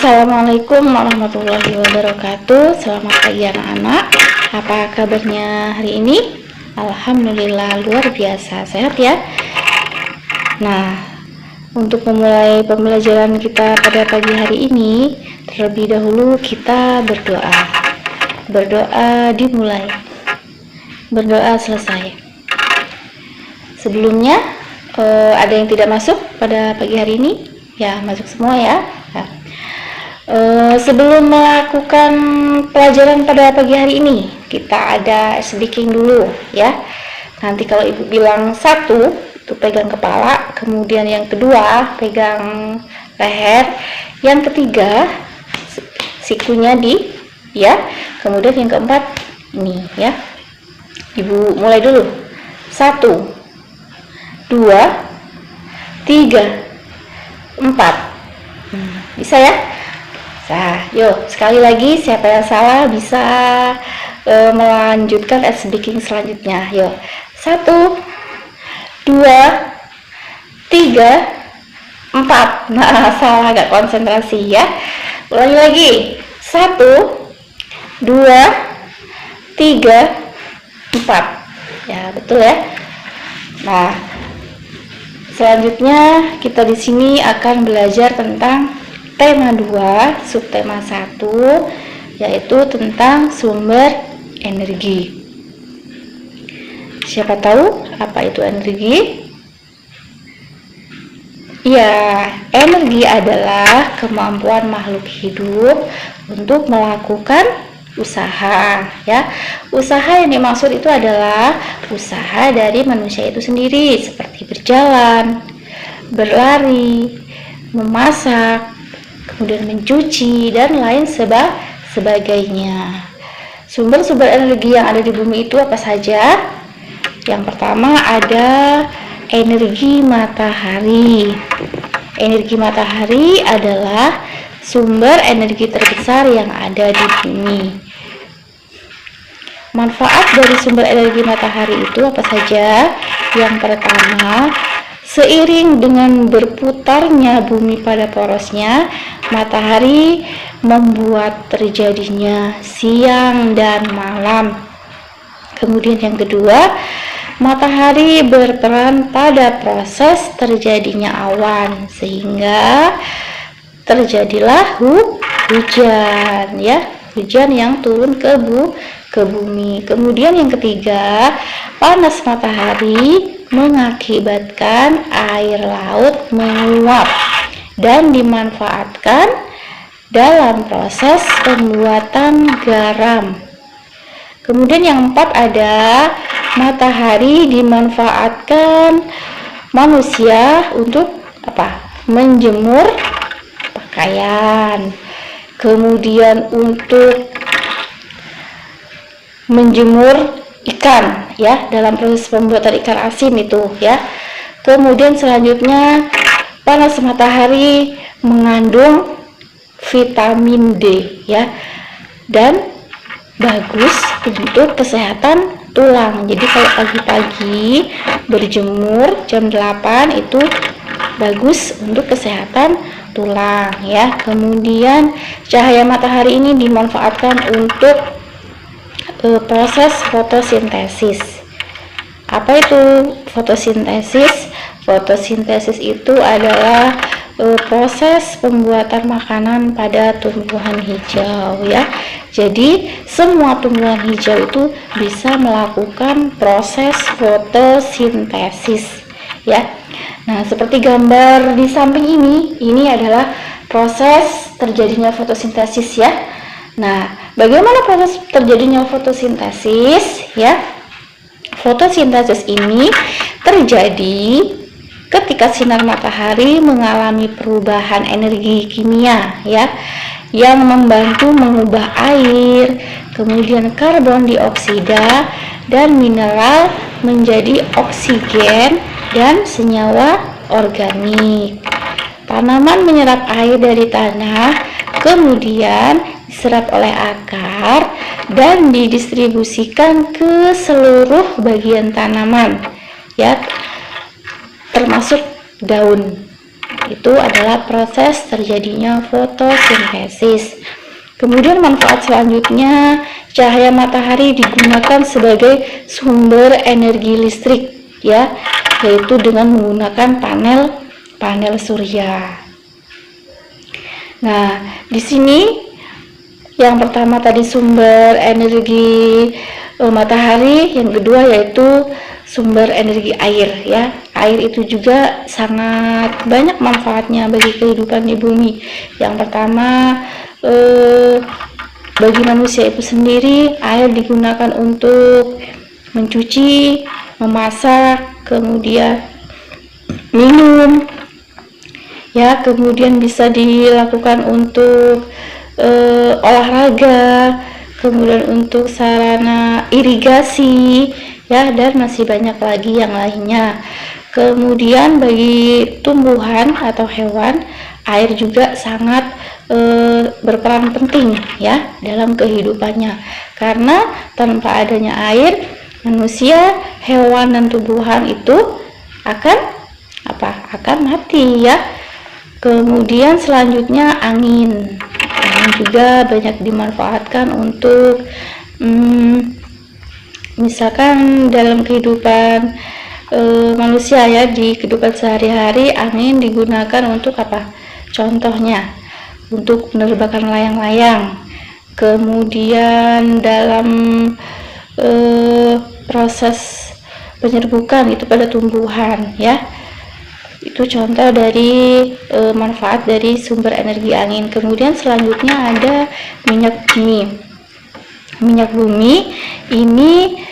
Assalamualaikum warahmatullahi wabarakatuh. Selamat pagi anak-anak. Apa kabarnya hari ini? Alhamdulillah luar biasa sehat ya. Nah, untuk memulai pembelajaran kita pada pagi hari ini, terlebih dahulu kita berdoa. Berdoa dimulai, berdoa selesai. Sebelumnya ada yang tidak masuk pada pagi hari ini? Ya, masuk semua ya. Nah, sebelum melakukan pelajaran pada pagi hari ini, kita ada speaking dulu ya. Nanti kalau ibu bilang satu, itu pegang kepala, kemudian yang kedua pegang leher, yang ketiga sikunya di ya, kemudian yang keempat ini ya. Ibu mulai dulu. 1, 2, 3, 4. Bisa ya? Nah, yuk sekali lagi, siapa yang salah bisa melanjutkan speaking selanjutnya. Yuk, 1, 2, 3, 4. Nah, salah, agak konsentrasi ya. Ulangi lagi. 1, 2, 3, 4. Ya, betul ya. Nah, selanjutnya kita di sini akan belajar tentang tema 2, subtema 1, yaitu tentang sumber energi. Siapa tahu apa itu energi? Ya, energi adalah kemampuan makhluk hidup untuk melakukan usaha ya. Usaha yang dimaksud itu adalah usaha dari manusia itu sendiri, seperti berjalan, berlari, memasak, kemudian mencuci, dan lain sebagainya. Sumber-sumber energi yang ada di bumi itu apa saja? Yang pertama ada energi matahari. Energi matahari adalah sumber energi terbesar yang ada di bumi. Manfaat dari sumber energi matahari itu apa saja? Yang pertama, seiring dengan berputarnya bumi pada porosnya, matahari membuat terjadinya siang dan malam. Kemudian yang kedua, matahari berperan pada proses terjadinya awan, sehingga terjadilah hujan ya, hujan yang turun ke bumi. Kemudian yang ketiga, panas matahari mengakibatkan air laut menguap dan dimanfaatkan dalam proses pembuatan garam. Kemudian yang keempat ada matahari dimanfaatkan manusia untuk apa? Menjemur pakaian. Kemudian untuk menjemur ikan ya, dalam proses pembuatan ikan asin itu ya. Kemudian selanjutnya, panas matahari mengandung vitamin D ya, dan bagus untuk kesehatan tulang. Jadi kalau pagi-pagi berjemur jam 8 itu bagus untuk kesehatan tulang ya. Kemudian cahaya matahari ini dimanfaatkan untuk proses fotosintesis. Apa itu fotosintesis? Fotosintesis itu adalah proses pembuatan makanan pada tumbuhan hijau ya. Jadi semua tumbuhan hijau itu bisa melakukan proses fotosintesis ya. Nah, seperti gambar di samping ini adalah proses terjadinya fotosintesis ya. Nah, bagaimana proses terjadinya fotosintesis ya? Fotosintesis ini terjadi ketika sinar matahari mengalami perubahan energi kimia ya, yang membantu mengubah air, kemudian karbon dioksida dan mineral menjadi oksigen dan senyawa organik. Tanaman menyerap air dari tanah, kemudian diserap oleh akar dan didistribusikan ke seluruh bagian tanaman ya, termasuk daun. Itu adalah proses terjadinya fotosintesis. Kemudian manfaat selanjutnya, cahaya matahari digunakan sebagai sumber energi listrik ya, yaitu dengan menggunakan panel surya. Nah, di sini yang pertama tadi sumber energi matahari, yang kedua yaitu sumber energi air ya. Air itu juga sangat banyak manfaatnya bagi kehidupan di bumi. Yang pertama, bagi manusia itu sendiri, air digunakan untuk mencuci, memasak, kemudian minum ya, kemudian bisa dilakukan untuk olahraga, kemudian untuk sarana irigasi ya, dan masih banyak lagi yang lainnya. Kemudian bagi tumbuhan atau hewan, air juga sangat berperan penting ya dalam kehidupannya, karena tanpa adanya air, manusia, hewan dan tumbuhan itu akan mati ya. Kemudian selanjutnya angin juga banyak dimanfaatkan untuk misalkan dalam kehidupan manusia ya, di kehidupan sehari-hari angin digunakan untuk apa? Contohnya untuk menerbangkan layang-layang, kemudian dalam proses penyerbukan itu pada tumbuhan ya. Itu contoh dari manfaat dari sumber energi angin. Kemudian selanjutnya ada minyak bumi. Minyak bumi ini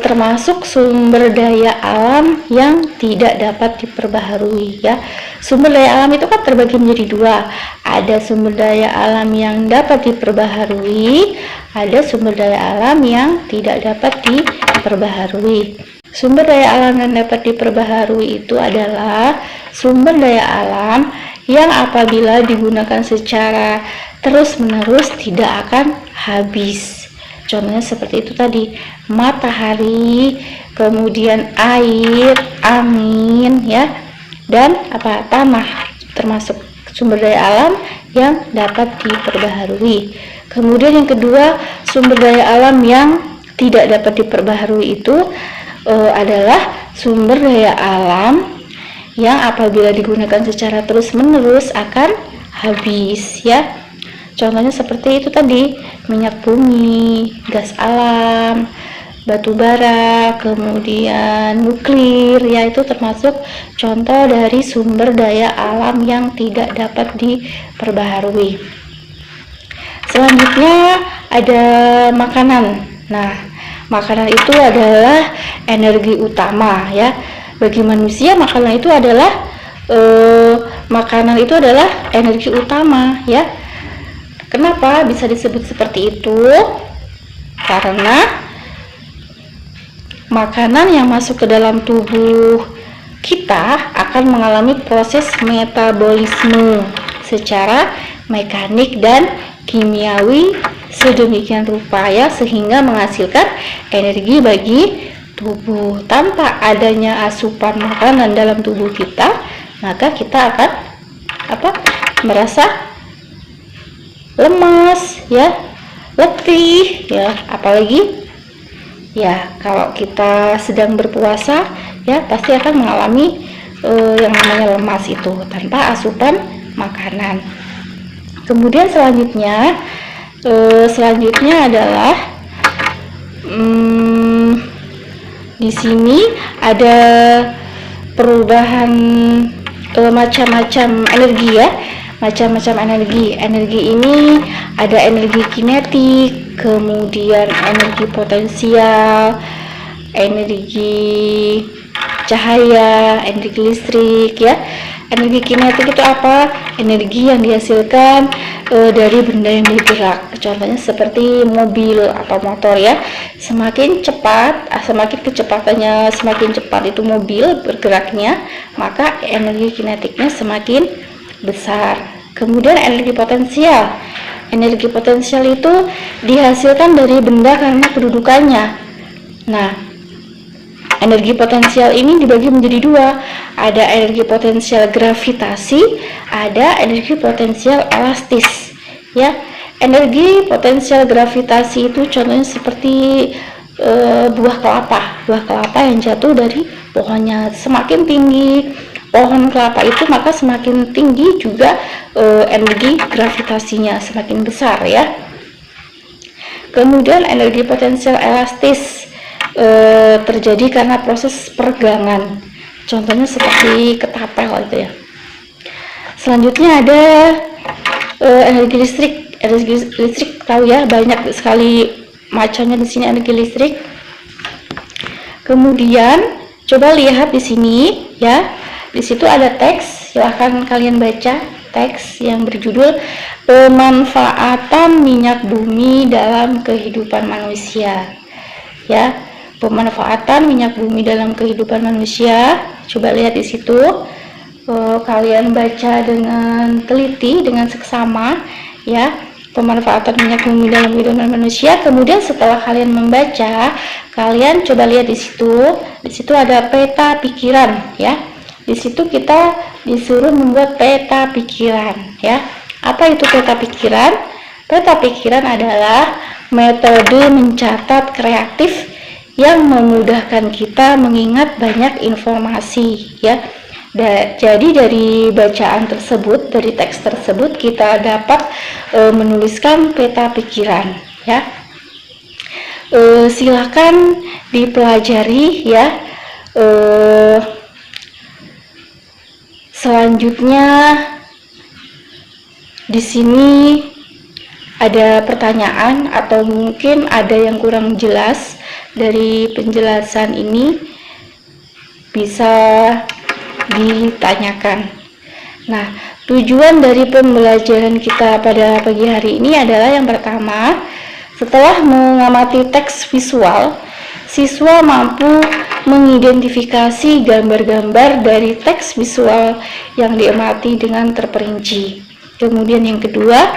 termasuk sumber daya alam yang tidak dapat diperbaharui ya. Sumber daya alam itu kan terbagi menjadi dua, ada sumber daya alam yang dapat diperbaharui, ada sumber daya alam yang tidak dapat diperbaharui. Sumber daya alam yang dapat diperbaharui itu adalah sumber daya alam yang apabila digunakan secara terus-menerus tidak akan habis. Contohnya seperti itu tadi, matahari, kemudian air, angin ya, dan tanah, termasuk sumber daya alam yang dapat diperbaharui. Kemudian yang kedua, sumber daya alam yang tidak dapat diperbaharui itu adalah sumber daya alam yang apabila digunakan secara terus-menerus akan habis ya. Contohnya seperti itu tadi, minyak bumi, gas alam, batu bara, kemudian nuklir ya, itu termasuk contoh dari sumber daya alam yang tidak dapat diperbaharui. Selanjutnya ada makanan. Nah, makanan itu adalah energi utama ya. Bagi manusia makanan itu adalah energi utama ya. Kenapa bisa disebut seperti itu? Karena makanan yang masuk ke dalam tubuh kita akan mengalami proses metabolisme secara mekanik dan kimiawi sedemikian rupa ya, sehingga menghasilkan energi bagi tubuh. Tanpa adanya asupan makanan dalam tubuh kita, maka kita akan merasa lemas ya, letih ya, apalagi ya kalau kita sedang berpuasa ya, pasti akan mengalami yang namanya lemas itu tanpa asupan makanan. Kemudian selanjutnya adalah di sini ada perubahan macam-macam energi ya. Macam-macam energi ini ada energi kinetik, kemudian energi potensial, energi cahaya, energi listrik ya. Energi kinetik itu apa? Energi yang dihasilkan dari benda yang bergerak. Contohnya seperti mobil atau motor ya. Semakin kecepatannya semakin cepat itu mobil bergeraknya, maka energi kinetiknya semakin besar. Kemudian energi potensial. Energi potensial itu dihasilkan dari benda karena kedudukannya. Nah, energi potensial ini dibagi menjadi dua. Ada energi potensial gravitasi, ada energi potensial elastis. Ya, energi potensial gravitasi itu contohnya seperti buah kelapa yang jatuh dari pohonnya. Semakin tinggi pohon kelapa itu, maka semakin tinggi juga energi gravitasinya, semakin besar ya. Kemudian energi potensial elastis terjadi karena proses peregangan, contohnya seperti ketapel itu ya. Selanjutnya ada energi listrik. Energi listrik tahu ya, banyak sekali macamnya di sini energi listrik. Kemudian coba lihat di sini ya, di situ ada teks, silahkan kalian baca teks yang berjudul pemanfaatan minyak bumi dalam kehidupan manusia. Ya, pemanfaatan minyak bumi dalam kehidupan manusia. Coba lihat di situ, kalian baca dengan teliti, dengan seksama ya, pemanfaatan minyak bumi dalam kehidupan manusia. Kemudian setelah kalian membaca, kalian coba lihat di situ ada peta pikiran ya. Di situ kita disuruh membuat peta pikiran ya. Apa itu peta pikiran? Peta pikiran adalah metode mencatat kreatif yang memudahkan kita mengingat banyak informasi ya. Jadi dari bacaan tersebut, dari teks tersebut kita dapat menuliskan peta pikiran ya. Silakan dipelajari ya. Selanjutnya di sini ada pertanyaan atau mungkin ada yang kurang jelas dari penjelasan ini, bisa ditanyakan. Nah, tujuan dari pembelajaran kita pada pagi hari ini adalah yang pertama, setelah mengamati teks visual, siswa mampu mengidentifikasi gambar-gambar dari teks visual yang diamati dengan terperinci. Kemudian yang kedua,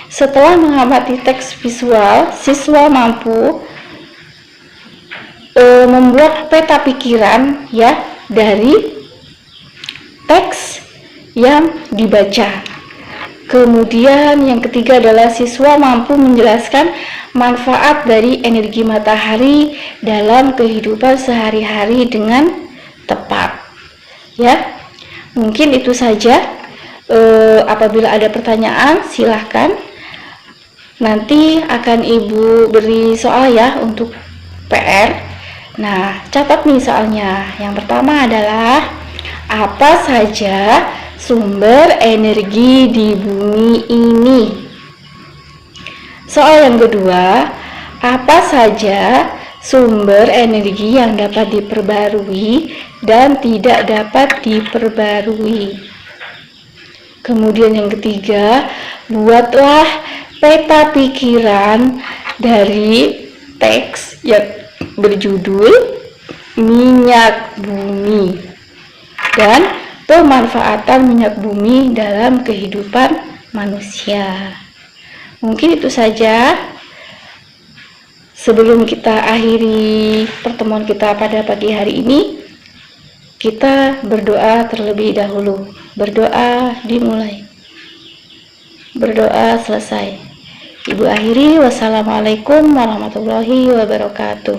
setelah mengamati teks visual, siswa mampu membuat peta pikiran ya dari teks yang dibaca. Kemudian yang ketiga adalah siswa mampu menjelaskan manfaat dari energi matahari dalam kehidupan sehari-hari dengan tepat. Ya, mungkin itu saja. Apabila ada pertanyaan, silahkan. Nanti akan Ibu beri soal ya untuk PR. Nah, catat nih soalnya. Yang pertama adalah apa saja sumber energi di bumi ini? Soal yang kedua, apa saja sumber energi yang dapat diperbarui dan tidak dapat diperbarui? Kemudian yang ketiga, buatlah peta pikiran dari teks yang berjudul minyak bumi dan pemanfaatan minyak bumi dalam kehidupan manusia. Mungkin itu saja. Sebelum kita akhiri pertemuan kita pada pagi hari ini, kita berdoa terlebih dahulu. Berdoa dimulai, berdoa selesai. Ibu akhiri, wassalamualaikum warahmatullahi wabarakatuh.